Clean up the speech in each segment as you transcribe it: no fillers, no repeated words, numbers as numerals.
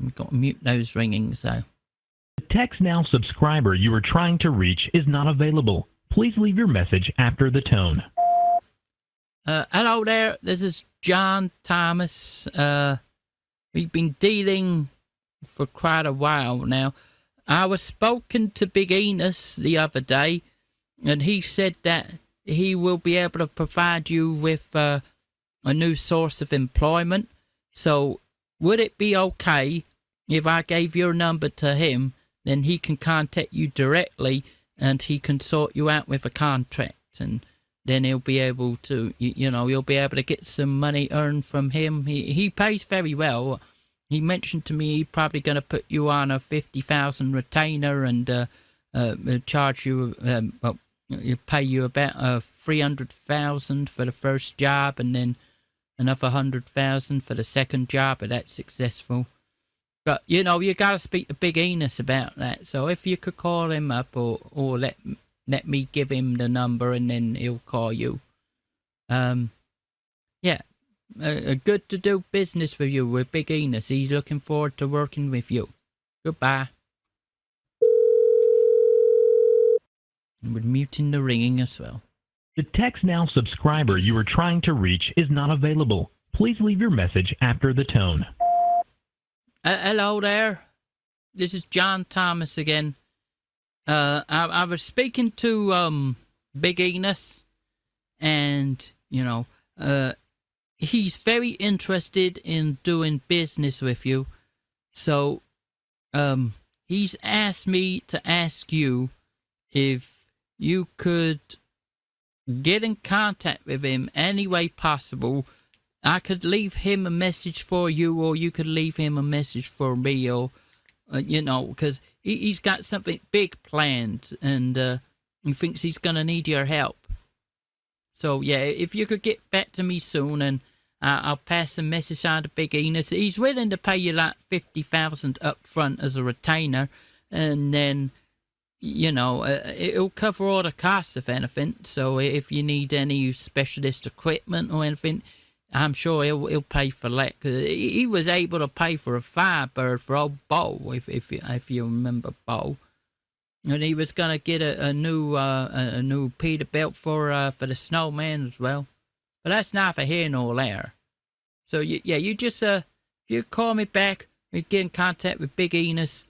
I've got to mute those ringings, though. The text now subscriber you are trying to reach is not available. Please leave your message after the tone. Hello there, this is John Thomas. We've been dealing for quite a while now. I was spoken to Big Enos the other day, and he said that he will be able to provide you with a new source of employment. So would it be okay if I gave your number to him? Then he can contact you directly, and he can sort you out with a contract, and then he'll be able to, you'll be able to get some money earned from him. He pays very well. He mentioned to me he's probably going to put you on a 50,000 retainer and charge you, pay you about 300,000 for the first job, and then another 100,000 for the second job if that's successful. But you got to speak to Big Enos about that. So if you could call him up, or let me give him the number, and then he'll call you. Good to do business with you with Big Enos. He's looking forward to working with you. Goodbye. And we're muting the ringing as well. The text now subscriber you are trying to reach is not available. Please leave your message after the tone. Hello there. This is John Thomas again. I was speaking to Big Enos, and he's very interested in doing business with you. So he's asked me to ask you if you could get in contact with him any way possible. I could leave him a message for you, or you could leave him a message for me, or because he's got something big planned, and he thinks he's gonna need your help. So yeah, if you could get back to me soon, and I'll pass the message on to Big Enos. He's willing to pay you like 50,000 up front as a retainer, and then it'll cover all the costs of anything. So if you need any specialist equipment or anything, I'm sure he'll pay for that. Cause he was able to pay for a Firebird for old Bo, if you remember Bo. And he was gonna get a new Peterbilt for the snowman as well. But that's neither here nor there. So you just you call me back, we get in contact with Big Enos.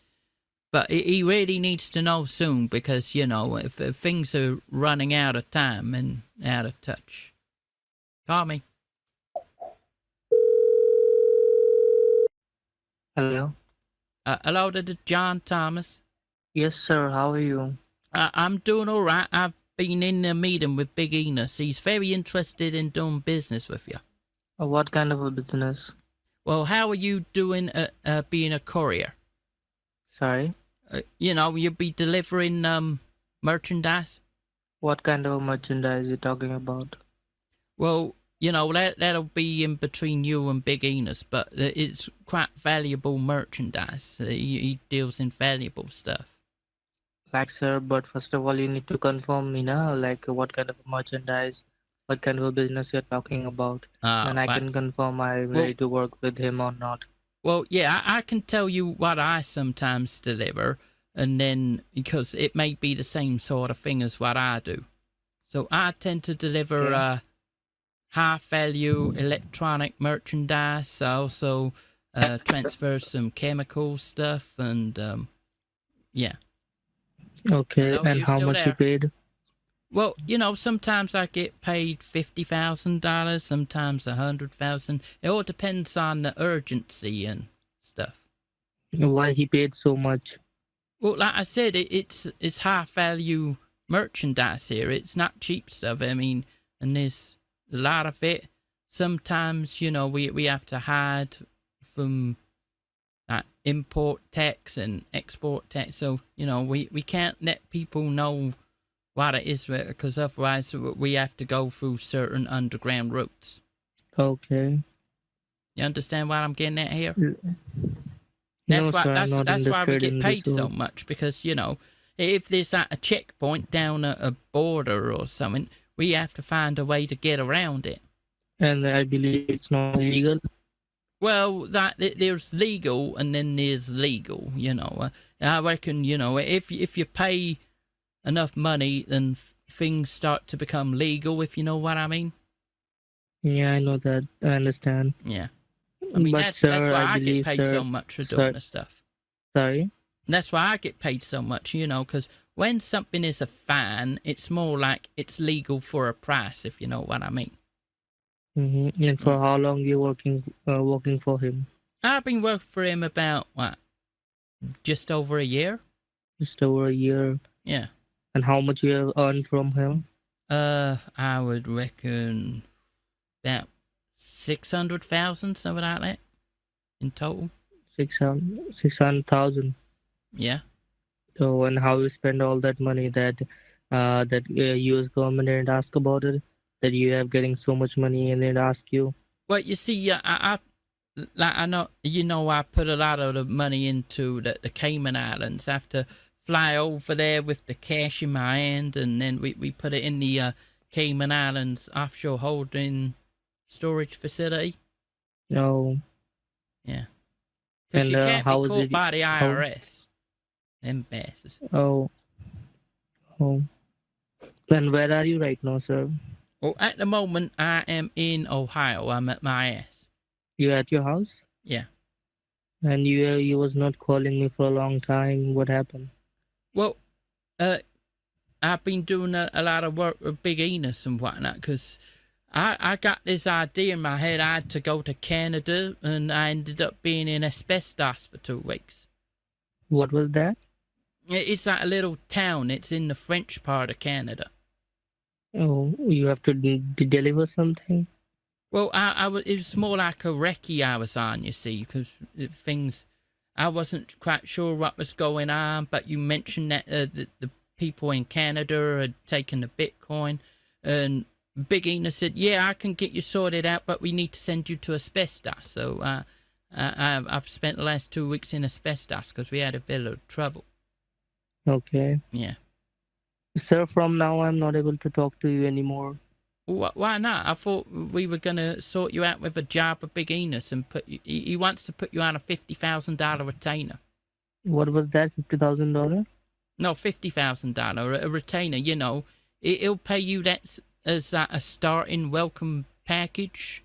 But he really needs to know soon, because if things are running out of time and out of touch. Call me. Hello. Hello, this is John Thomas. Yes, sir. How are you? I'm doing all right. I've been in a meeting with Big Enos. He's very interested in doing business with you. What kind of a business? Well, how are you doing being a courier? Sorry? You'll be delivering merchandise. What kind of merchandise are you talking about? Well, that'll be in between you and Big Enos, but it's quite valuable merchandise. He deals in valuable stuff. Like, sir, but first of all, you need to confirm me now, like what kind of merchandise, what kind of a business you're talking about. And I can confirm I'm ready to work with him or not. Well, yeah, I can tell you what I sometimes deliver, and then, because it may be the same sort of thing as what I do. So I tend to deliver high-value electronic merchandise. I also transfer some chemical stuff, and yeah. Okay, Hello, and how much you paid? Well, sometimes I get paid $50,000, sometimes $100,000. It all depends on the urgency and stuff. Why he paid so much? Well, like I said, it's high-value merchandise here. It's not cheap stuff. I mean, and there's a lot of it. Sometimes, we have to hide from import tax and export tax. So, we can't let people know what it is, because otherwise we have to go through certain underground routes. Okay. You understand what I'm getting at here? No, That's why we get paid so much, because, if there's a checkpoint down a border or something, we have to find a way to get around it. And I believe it's not illegal. Well, there's legal and then there's legal. I reckon if you pay enough money, then things start to become legal. If you know what I mean. Yeah, I know that. I understand. Yeah. I mean, but that's sir, why I believe, get paid sir, so much for doing the stuff. Sorry? That's why I get paid so much, because when something is a fine, it's more like it's legal for a price, if you know what I mean. Mm-hmm. And for how long you working for him? I've been working for him about, just over a year? Just over a year. Yeah. And how much you have earned from him? I would reckon about 600,000, something like that, in total. 600,000. Yeah. So, and how you spend all that money that U.S. government didn't ask about it? That you have getting so much money and they'd ask you? Well, you see, I know, I put a lot of the money into the Cayman Islands. I have to fly over there with the cash in my hand, and then we put it in the Cayman Islands offshore holding storage facility. No. Yeah. Because you can't be caught by the IRS. Them bastards. Oh. Then where are you right now, sir? Well, at the moment, I am in Ohio. I'm at my ass. You at your house? Yeah. And you was not calling me for a long time. What happened? Well, I've been doing a lot of work with Big Enos and whatnot, because I got this idea in my head. I had to go to Canada, and I ended up being in asbestos for 2 weeks. What was that? It's like a little town. It's in the French part of Canada. Oh, you have to deliver something? Well, it was more like a recce I was on, you see, because I wasn't quite sure what was going on, but you mentioned that the people in Canada had taken the Bitcoin, and Big Enos said, yeah, I can get you sorted out, but we need to send you to asbestos. So I've spent the last 2 weeks in asbestos because we had a bit of trouble. Okay. Yeah. Sir, from now I'm not able to talk to you anymore. Why not? I thought we were going to sort you out with a job with Big Enos and he wants to put you on a $50,000 retainer. What was that, $50,000? No, $50,000, a retainer, It'll pay you that as a starting welcome package.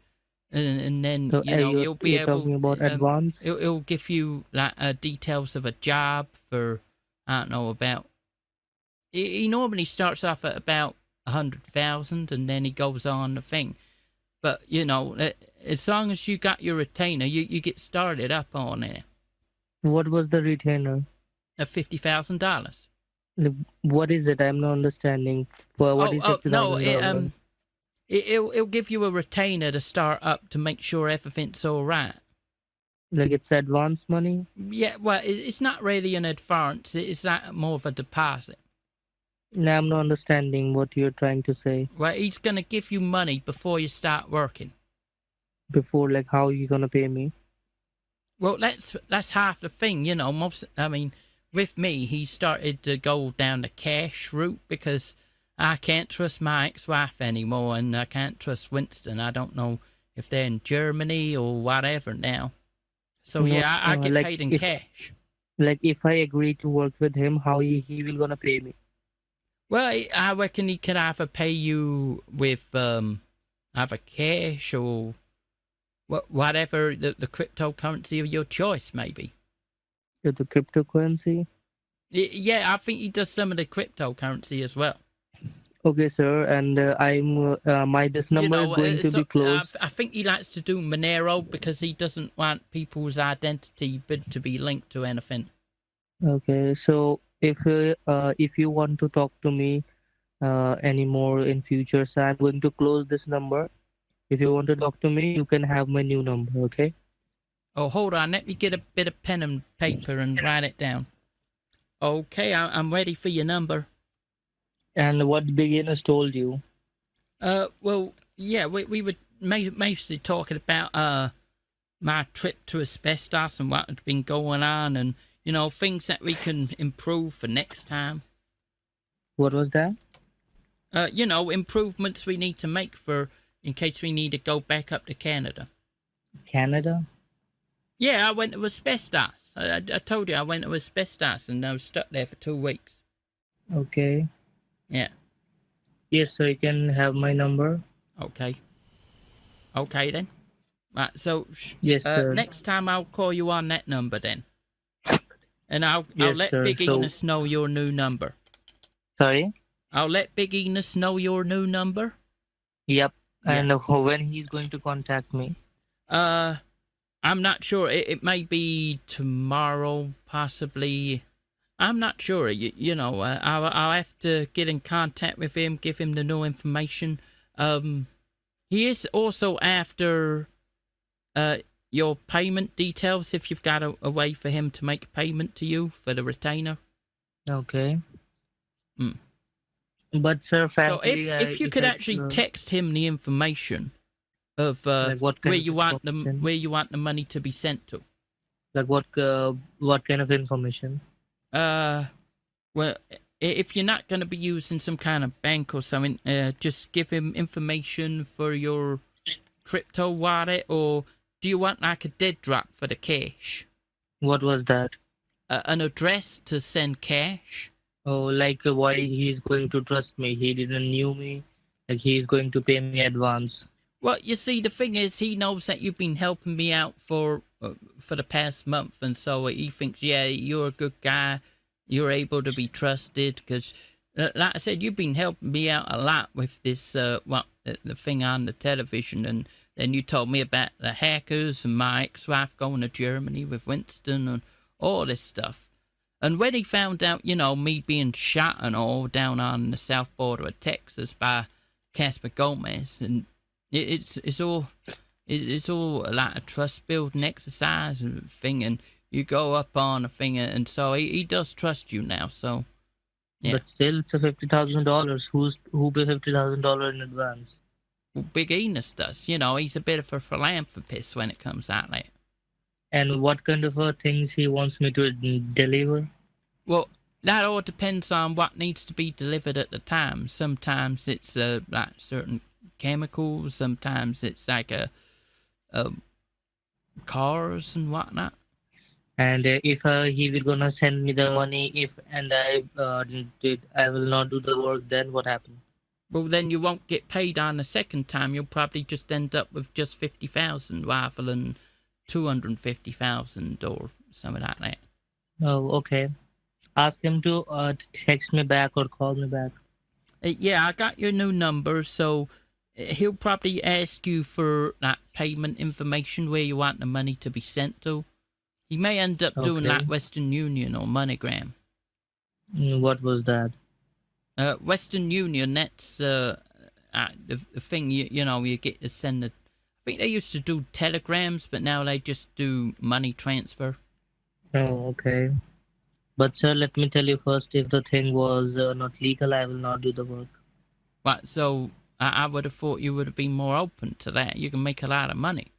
And then, so, you'll be able... talking about advance? It'll give you details of a job for, I don't know, about... He normally starts off at about 100,000 and then he goes on the thing. But, as long as you got your retainer, you get started up on it. What was the retainer? $50,000. What is it? I'm not understanding. What is $50,000? It'll give you a retainer to start up to make sure everything's all right. Like it's advance money? Yeah, well, it's not really an advance. It's like more of a deposit. No, I'm not understanding what you're trying to say. Well, he's going to give you money before you start working. Before, like, how are you going to pay me? Well, that's half the thing, with me, he started to go down the cash route because I can't trust my ex-wife anymore, and I can't trust Winston. I don't know if they're in Germany or whatever now. So, yeah, I get paid in cash. Like, if I agree to work with him, how he will going to pay me? Well, I reckon he could either pay you with either cash or whatever the cryptocurrency of your choice, maybe. The cryptocurrency? Yeah, I think he does some of the cryptocurrency as well. Okay, sir, and this number is going to be closed. I think he likes to do Monero because he doesn't want people's identity to be linked to anything. Okay, so if you want to talk to me anymore in future, so I'm going to close this number. If you want to talk to me, you can have my new number, okay? Oh, hold on. Let me get a bit of pen and paper and write it down. Okay, I'm ready for your number. And what Big Enos told you? Well, yeah, we were mostly talking about my trip to asbestos and what had been going on and, things that we can improve for next time. What was that? Improvements we need to make in case we need to go back up to Canada. Canada? Yeah, I went to asbestos. I told you I went to asbestos and I was stuck there for 2 weeks. Okay. Yeah. Yes, sir. You can have my number. Okay. Okay then. Right. So Yes, sir. next time I'll call you on that number then, and I'll Yes, let sir. Big Enos know your new number. Sorry? I'll let Big Enos know your new number. Yep. Yeah. And when he's going to contact me? I'm not sure. It may be tomorrow, possibly. I'm not sure. I'll have to get in contact with him, give him the new information. He is also after your payment details, if you've got a way for him to make payment to you for the retainer. Okay. But sir, frankly, so if you could actually text him the information of where you want the money to be sent to. Like what kind of information? Well, if you're not going to be using some kind of bank or something, just give him information for your crypto wallet, or do you want like a dead drop for the cash? What was that? An address to send cash. Oh, like why he's going to trust me? He didn't knew me. Like he's going to pay me advance. Well, you see, the thing is, he knows that you've been helping me out for the past month, and so he thinks, yeah, you're a good guy. You're able to be trusted because, like I said, you've been helping me out a lot with this, the thing on the television. And then you told me about the hackers and my ex-wife going to Germany with Winston and all this stuff. And when he found out, me being shot and all down on the south border of Texas by Casper Gomez, and it's all a lot of trust building exercise and thing, and you go up on a thing, and so he does trust you now. So, yeah. But still, it's $50,000. Who pays $50,000 in advance? Well, Big Enos does. He's a bit of a philanthropist when it comes out like. And what kind of things he wants me to deliver? Well, that all depends on what needs to be delivered at the time. Sometimes it's like certain chemicals. Sometimes it's like cars and whatnot. And if he will gonna send me the money, I will not do the work, then what happens? Well, then you won't get paid on the second time. You'll probably just end up with just 50,000 rather than 250,000 or something like that. Oh, okay. Ask him to text me back or call me back. Yeah, I got your new number, so he'll probably ask you for that payment information where you want the money to be sent to. He may end up doing like Western Union or MoneyGram. What was that? Western Union, that's the thing, you get to send the... I think they used to do telegrams, but now they just do money transfer. Oh, okay. But sir, let me tell you first, if the thing was not legal, I will not do the work. What, so I would have thought you would have been more open to that. You can make a lot of money.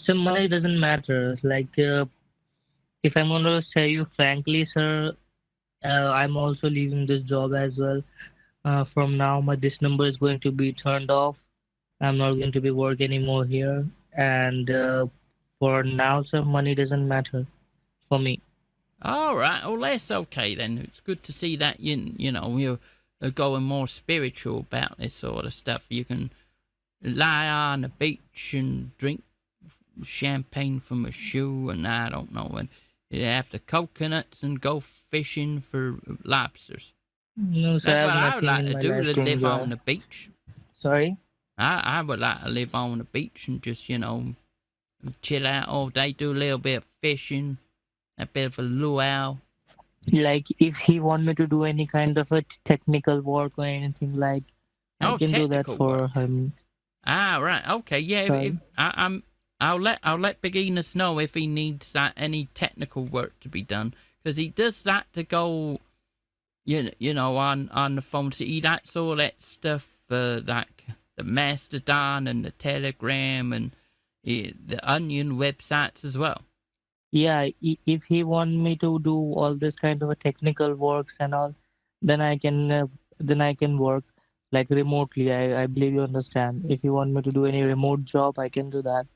So money doesn't matter. Like, if I'm going to say you frankly, sir, I'm also leaving this job as well. From now, this number is going to be turned off. I'm not going to be work anymore here. And for now, sir, money doesn't matter for me. All right. Well, that's okay then. It's good to see that you're going more spiritual about this sort of stuff. You can lie on the beach and drink champagne from a shoe, and I don't know, and you have the coconuts and go fishing for lobsters. No, sir, that's what I would like to do, to live on the beach. Sorry? I would like to live on the beach and just, chill out all day, do a little bit of fishing, a bit of a luau. Like, if he want me to do any kind of a technical work or anything like, I can do that for him. Ah, right, okay, yeah. I'll let Big Enos know if he needs any technical work to be done, because he does that to go, on the phone. So he likes all that stuff, like the Mastodon and the Telegram and the Onion websites as well. Yeah, if he want me to do all this kind of a technical works and all, then I can work. like remotely. I believe you understand. If you want me to do any remote job, I can do that.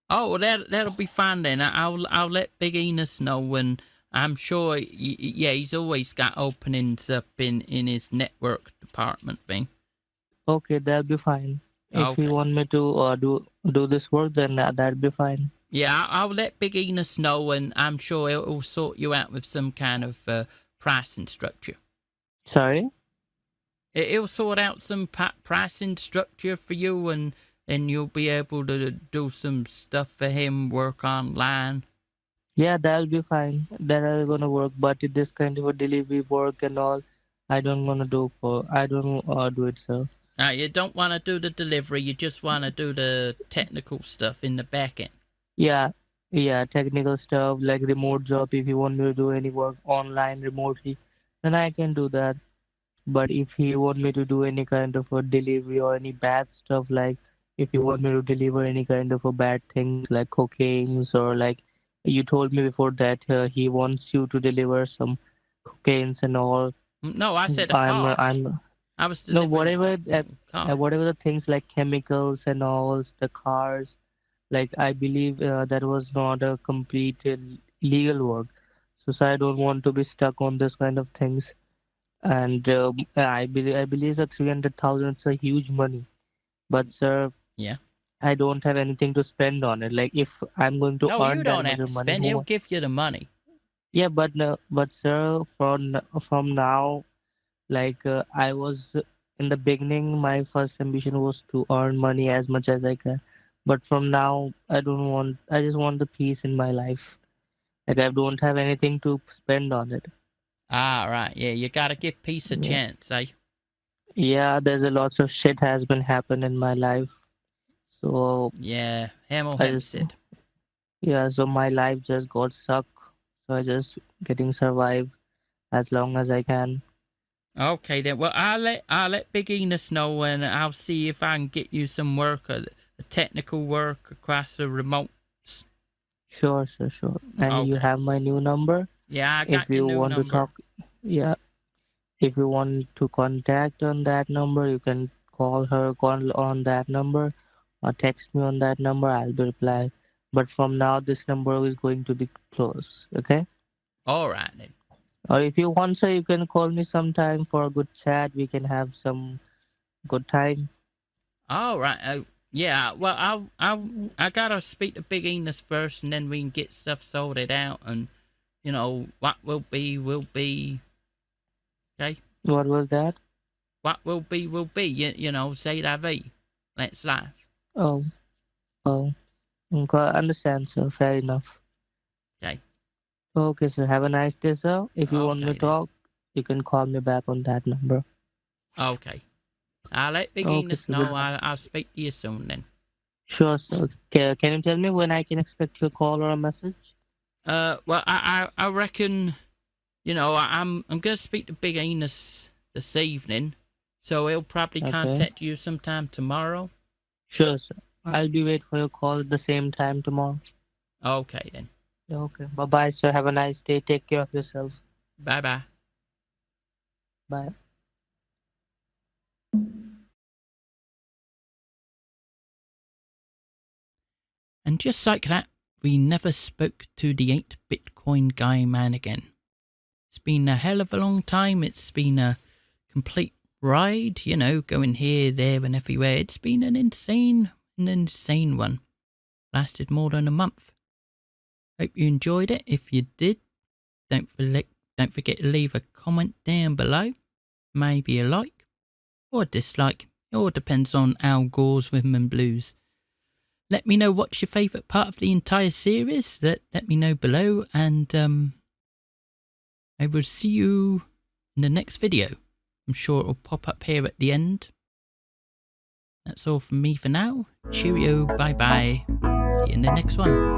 Oh, well, that'll be fine then. I'll let Big Enos know, and I'm sure. Yeah, he's always got openings up in his network department thing. Okay, that'll be fine. If you Okay. want me to do this work, then that'll be fine. Yeah, I'll let Big Enos know, and I'm sure he'll sort you out with some kind of pricing structure. Sorry. He'll sort out some pricing structure for you, and you'll be able to do some stuff for him, work online. Yeah, that'll be fine. That'll gonna work. But this kind of a delivery work and all, I don't wanna do for. I don't do it, sir. You don't want to do the delivery, you just want to do the technical stuff in the back end. Yeah, yeah, technical stuff like remote job. If you want me to do any work online remotely, then I can do that. But if you want me to do any kind of a delivery or any bad stuff, like if you want me to deliver any kind of a bad things like cocaines or like you told me before that he wants you to deliver some cocaines and all. No, I said a car. I'm I was no delivering a car. whatever the things like chemicals and all the cars. Like I believe that was not a complete legal work, so I don't want to be stuck on this kind of things. And I believe that 300,000 is a huge money, but sir, Yeah. I don't have anything to spend on it. Like if I'm going to No, earn you that don't much have to of money, spend. He'll give you the money. yeah, but no, but sir, from now, like I was in the beginning, my first ambition was to earn money as much as I can. But from now, I don't want. I just want the peace in my life. Like I don't have anything to spend on it. Ah, right. Yeah, you gotta give peace a Yeah, chance, eh? yeah. There's a lots of shit has been happened in my life, so Yeah, Hamill I have just said. yeah. So my life just got suck. So I just getting survive as long as I can. Okay then. Well, I'll let Big Enos know, and I'll see if I can get you some work, a technical work across the remotes. Sure, sure, sure. And you Okay. have my new number. Yeah, I If got your you new want to number. talk, yeah. If you want to contact on that number, you can call on that number, or text me on that number. I'll be reply. But from now, this number is going to be closed. Okay? All right then. Or if you want, sir, you can call me sometime for a good chat. We can have some good time. All right. Yeah. Well, I gotta speak to Big Enos first, and then we can get stuff sorted out, and what will be will be. Okay. What was that? What will be will be. Say la vie. Let's laugh. Oh, oh. Okay, I understand, sir. Fair enough. Okay. Okay, sir. Have a nice day, sir. If you want me Okay to then. talk, you can call me back on that number. Okay. I'll let Big Okay, Enos sir. know. Goodbye. I'll speak to you soon then. Sure, sir. Can you tell me when I can expect your call or a message? Well, I reckon, I'm gonna speak to Big Enos this evening, so he'll probably Okay. contact you sometime tomorrow. Sure, sir. I'll be wait for your call at the same time tomorrow. Okay then. Okay. Bye bye, sir. Have a nice day. Take care of yourself. Bye bye. Bye. And just like that, we never spoke to the 8 Bitcoin Guyman again. It's been a hell of a long time. It's been a complete ride, going here, there, and everywhere. It's been an insane one. Lasted more than a month. Hope you enjoyed it. If you did, don't forget to leave a comment down below. Maybe a like or a dislike. It all depends on Al Gore's rhythm and blues. Let me know what's your favourite part of the entire series. Let me know below, and I will see you in the next video. I'm sure it'll pop up here at the end. That's all from me for now. Cheerio, bye bye. See you in the next one.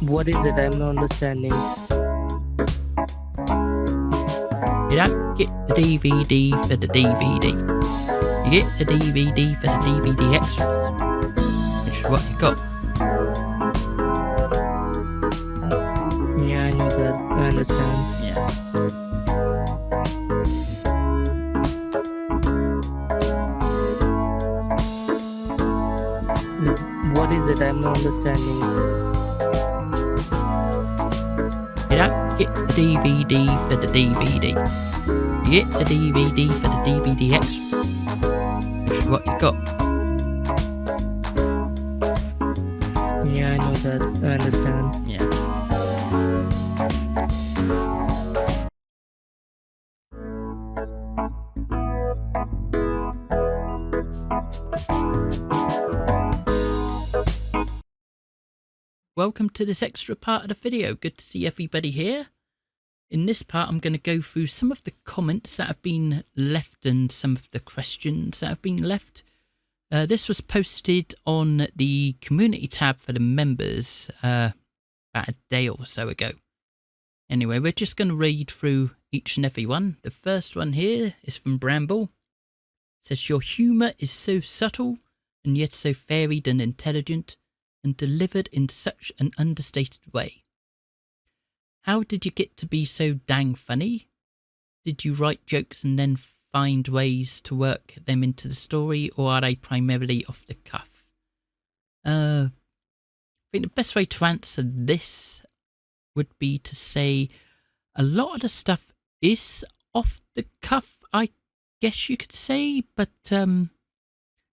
What is it? I'm not understanding. You don't get the DVD for the DVD. You get the DVD for the DVD extras, which is what you got. Yeah, I know that. I understand. Yeah. What is it? I'm not understanding. You don't get the DVD for the DVD. You get the DVD for the DVD extras, which is what you got. Yeah, I know that. I understand. Yeah. Welcome to this extra part of the video. Good to see everybody here. In this part, I'm going to go through some of the comments that have been left and some of the questions that have been left. This was posted on the community tab for the members about a day or so ago. Anyway, we're just going to read through each and every one. The first one here is from Bramble. It says, your humour is so subtle and yet so varied and intelligent, and delivered in such an understated way. How did you get to be so dang funny? Did you write jokes and then find ways to work them into the story, or are they primarily off the cuff? I think the best way to answer this would be to say a lot of the stuff is off the cuff, I guess you could say, but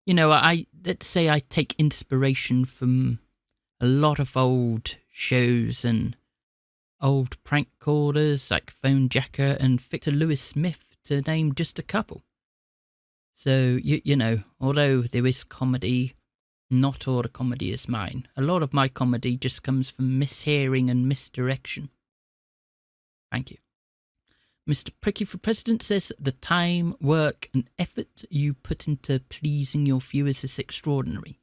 you know, let's say I take inspiration from a lot of old shows and old prank callers like Phone Jacker and Victor Lewis Smith, to name just a couple. So, you know, although there is comedy, not all the comedy is mine. A lot of my comedy just comes from mishearing and misdirection. Thank you. Mr. Pricky for President says, the time, work and effort you put into pleasing your viewers is extraordinary.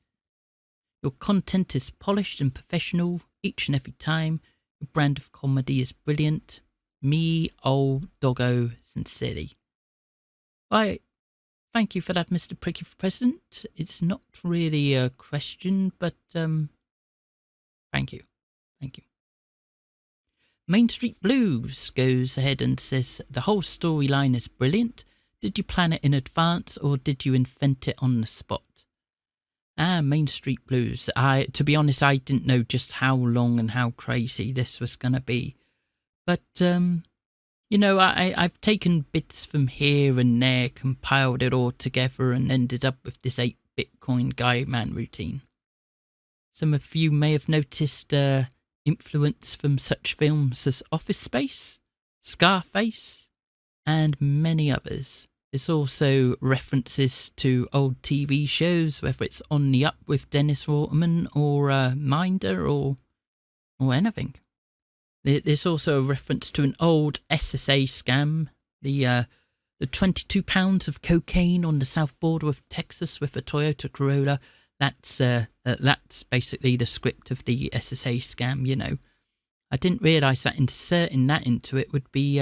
Your content is polished and professional each and every time. Your brand of comedy is brilliant. Me, old doggo, sincerely. Right, thank you for that, Mr. Pricky for President. It's not really a question, but thank you. Thank you. Main Street Blues goes ahead and says, the whole storyline is brilliant. Did you plan it in advance or did you invent it on the spot? Main Street Blues. To be honest, I didn't know just how long and how crazy this was going to be. But, you know, I've taken bits from here and there, compiled it all together and ended up with this 8 Bitcoin Guyman routine. Some of you may have noticed influence from such films as Office Space, Scarface, and many others. There's also references to old TV shows, whether it's On the Up with Dennis Waterman or Minder or anything. There's also a reference to an old SSA scam, the 22 pounds of cocaine on the south border of Texas with a Toyota Corolla. That's basically the script of the SSA scam, you know. I didn't realise that inserting that into it would be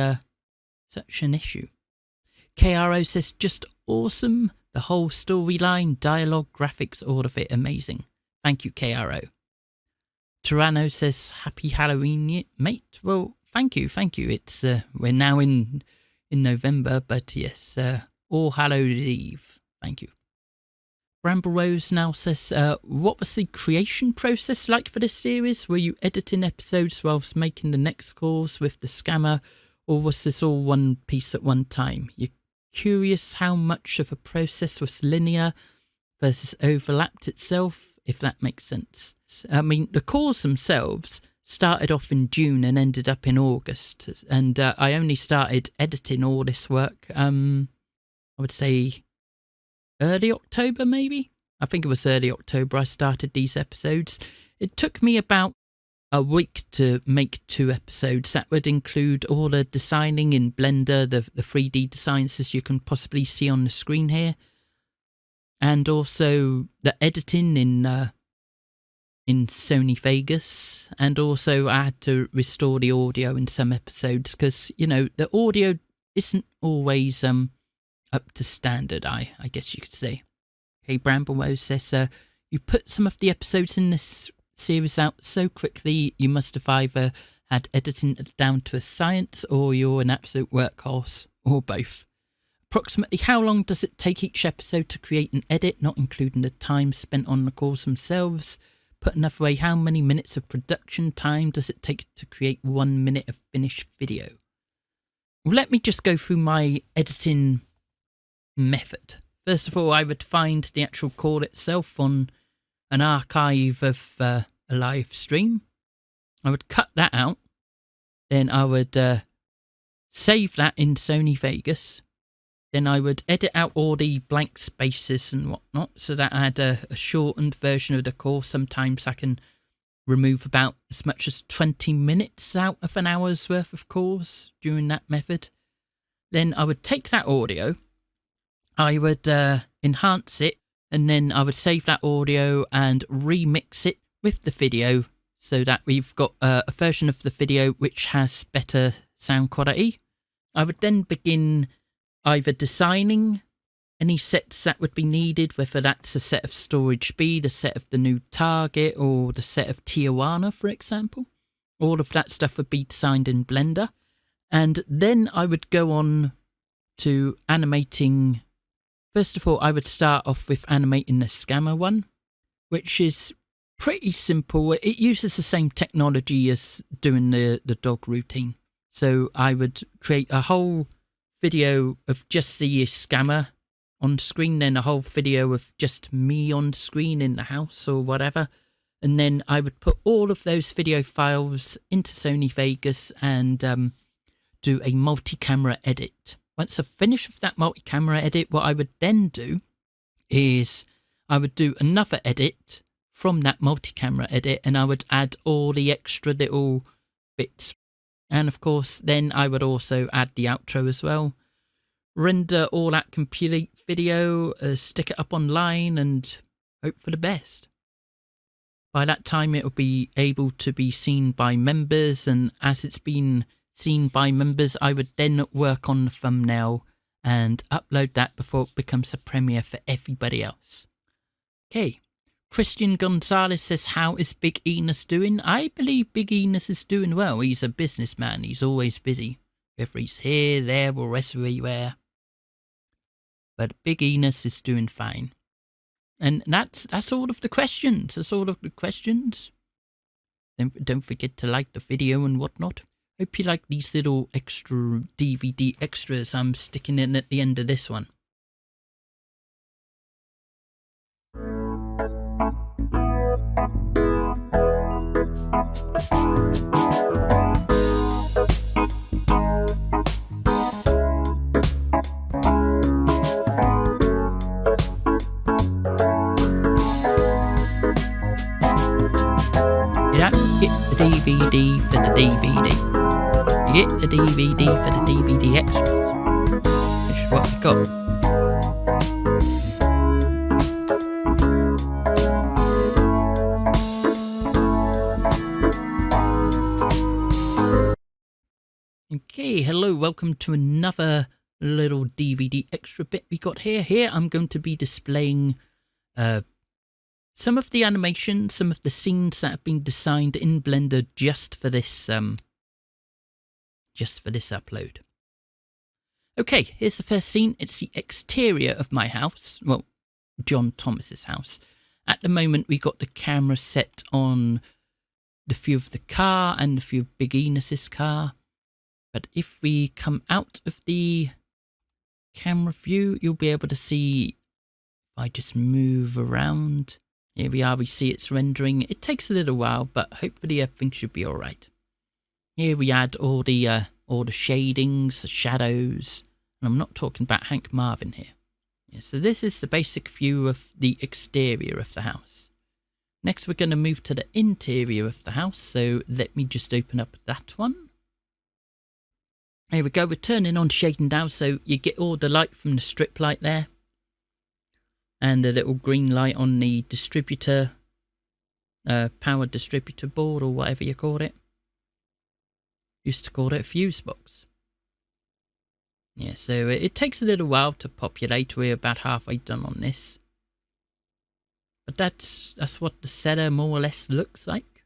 such an issue. KRO says, just awesome. The whole storyline, dialogue, graphics, all of it amazing. Thank you, KRO. Tyranno says, happy Halloween, mate. Well, thank you. It's we're now in November, but yes, All Hallows Eve. Thank you. Bramble Rose now says, what was the creation process like for this series? Were you editing episodes whilst making the next calls with the scammer, or was this all one piece at one time? You're curious how much of a process was linear versus overlapped itself, if that makes sense. I mean, the calls themselves started off in June and ended up in August, and I only started editing all this work, I would say early October, maybe? I think it was early October I started these episodes. It took me about a week to make 2 episodes. That would include all the designing in Blender, the 3D designs as you can possibly see on the screen here, and also the editing in in Sony Vegas, and also I had to restore the audio in some episodes because, you know, the audio isn't always up to standard, I guess you could say. Okay, Bramblewoe says, you put some of the episodes in this series out so quickly, you must have either had editing down to a science or you're an absolute workhorse, or both. Approximately how long does it take each episode to create an edit, not including the time spent on the calls themselves? Put another way, how many minutes of production time does it take to create 1 minute of finished video? Well, let me just go through my editing method. First of all, I would find the actual call itself on an archive of a live stream. I would cut that out. Then I would save that in Sony Vegas. Then I would edit out all the blank spaces and whatnot so that I had a shortened version of the call. Sometimes I can remove about as much as 20 minutes out of an hour's worth of calls during that method. Then I would take that audio, I would enhance it, and then I would save that audio and remix it with the video so that we've got a version of the video which has better sound quality. I would then begin either designing any sets that would be needed, whether that's a set of storage speed, a set of the new target, or the set of Tijuana, for example. All of that stuff would be designed in Blender. And then I would go on to animating. First of all, I would start off with animating the scammer one, which is pretty simple. It uses the same technology as doing the dog routine. So I would create a whole video of just the scammer on screen, then a whole video of just me on screen in the house or whatever. And then I would put all of those video files into Sony Vegas and do a multi-camera edit. Once I've finished with that multi-camera edit, what I would then do is I would do another edit from that multi-camera edit, and I would add all the extra little bits. And of course, then I would also add the outro as well. Render all that complete video, stick it up online, and hope for the best. By that time, it will be able to be seen by members, and as it's been seen by members, I would then work on the thumbnail and upload that before it becomes a premiere for everybody else. Okay. Christian Gonzalez says, how is Big Enos doing? I believe Big Enos is doing well. He's a businessman. He's always busy. Whether he's here, there, or everywhere. But Big Enos is doing fine. And that's all of the questions. That's all of the questions. Don't forget to like the video and whatnot. Hope you like these little extra DVD extras I'm sticking in at the end of this one. You don't get the DVD for the DVD. You get the DVD for the DVD extras. Which is what we got. Okay, hello, welcome to another little DVD extra bit we got here. Here I'm going to be displaying some of the animations, some of the scenes that have been designed in Blender just for this upload. Okay, here's the first scene. It's the exterior of my house. Well, John Thomas's house. At the moment, we got the camera set on the view of the car and the view of Big Enos's car. But if we come out of the camera view, you'll be able to see, if I just move around, here we are, we see it's rendering. It takes a little while, but hopefully everything should be alright. Here we add all the shadings, the shadows, and I'm not talking about Hank Marvin here. Yeah, so this is the basic view of the exterior of the house. Next we're going to move to the interior of the house, so let me just open up that one. Here we go, we're turning on shading now, so you get all the light from the strip light there. And a little green light on the distributor. power distributor board or whatever you call it. Used to call it a fuse box. Yeah, so it takes a little while to populate. We're about halfway done on this. But that's what the seller more or less looks like.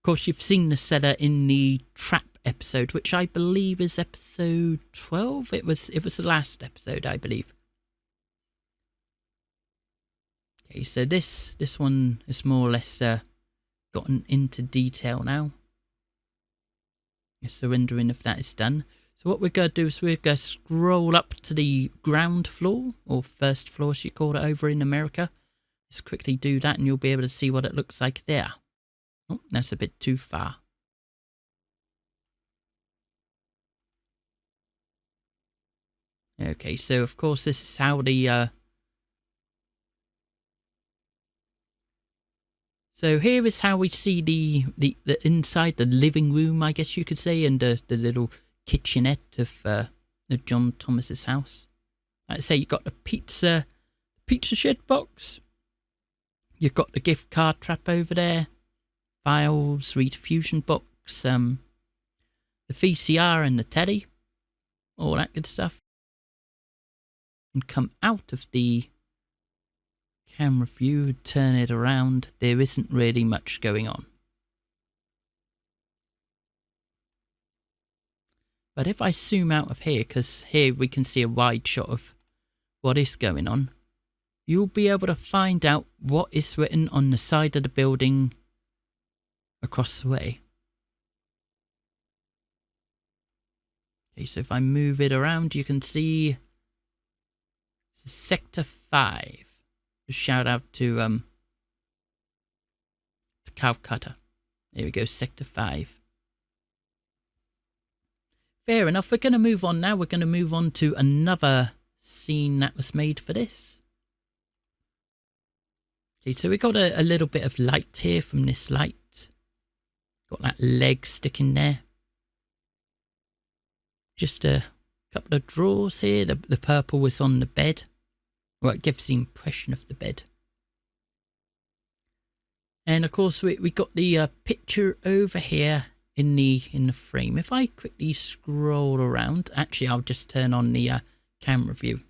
Of course, you've seen the seller in the trap episode, which I believe is episode 12. It was the last episode, I believe. Okay, so this one is more or less gotten into detail now. Surrendering if that is done. So what we're going to do is we're going to scroll up to the ground floor, or first floor as you call it over in America. Just quickly do that and you'll be able to see what it looks like there. Oh, that's a bit too far. Okay, so of course this is how the... So here is how we see the inside, the living room, I guess you could say, and the little kitchenette of John Thomas's house. Like I say, you've got the pizza shed box. You've got the gift card trap over there. Files, rediffusion box, the VCR and the telly. All that good stuff. And come out of the camera view, turn it around. There isn't really much going on. But if I zoom out of here, because here we can see a wide shot of what is going on, you'll be able to find out what is written on the side of the building across the way. Okay, so if I move it around, you can see Sector 5. Shout out to Calcutta. There we go, Sector 5. Fair enough, we're going to move on now. We're going to move on to another scene that was made for this. Okay, so we got a little bit of light here from this light. Got that leg sticking there. Just a couple of drawers here. The purple was on the bed. Well, it gives the impression of the bed. And of course we got the picture over here in the frame. If I quickly scroll around, actually I'll just turn on the camera view.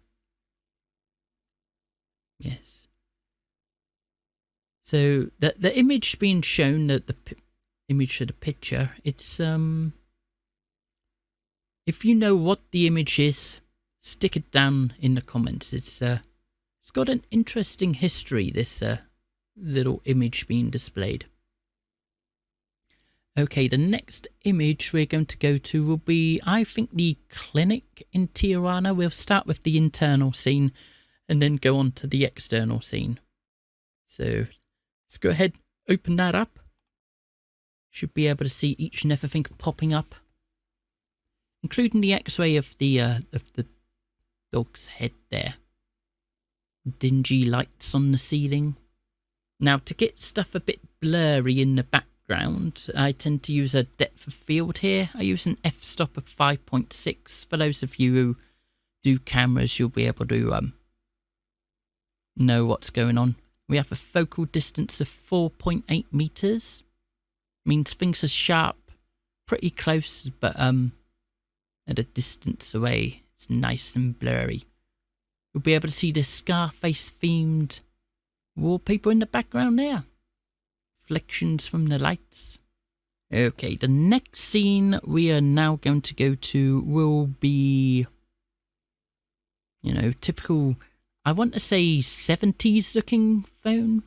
Yes. So the image being shown, the image of the picture, it's if you know what the image is, stick it down in the comments. It's got an interesting history, this little image being displayed. Okay, the next image we're going to go to will be, I think, the clinic in Tijuana. We'll start with the internal scene and then go on to the external scene. So let's go ahead, open that up. Should be able to see each and everything popping up, including the X-ray of the dog's head there. Dingy lights on the ceiling. Now, to get stuff a bit blurry in the background, I tend to use a depth of field here. I use an f-stop of 5.6. For those of you who do cameras, you'll be able to know what's going on. We have a focal distance of 4.8 meters. Means things are sharp, pretty close, but at a distance away, it's nice and blurry. You'll be able to see the Scarface themed wallpaper in the background there. Reflections from the lights. Okay, the next scene we are now going to go to will be, you know, typical, I want to say 70s looking phone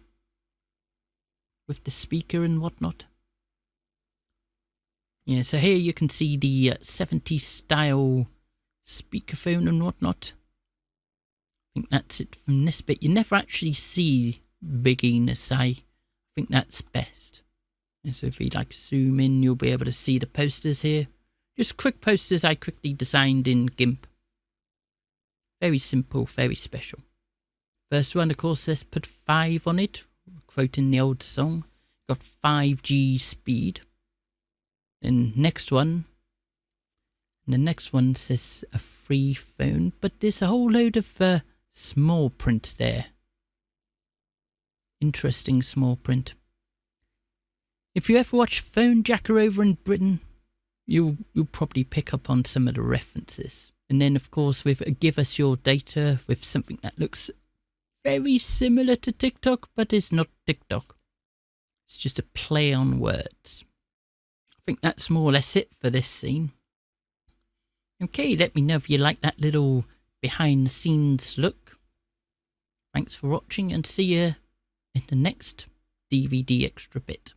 with the speaker and whatnot. Yeah, so here you can see the 70s style speakerphone and whatnot. I think that's it from this bit. You never actually see Big Enos. I think that's best. And so if you like zoom in, you'll be able to see the posters here. Just quick posters I quickly designed in GIMP. Very simple, very special. First one, of course, says put 5 on it, quoting the old song. Got 5G speed. Then next one. And the next one says a free phone, but there's a whole load of small print there. Interesting small print. If you ever watch Phone Jacker over in Britain, you'll probably pick up on some of the references. And then, of course, with Give Us Your Data, with something that looks very similar to TikTok, but is not TikTok. It's just a play on words. I think that's more or less it for this scene. Okay, let me know if you like that little behind the scenes look. Thanks for watching and see you in the next DVD extra bit.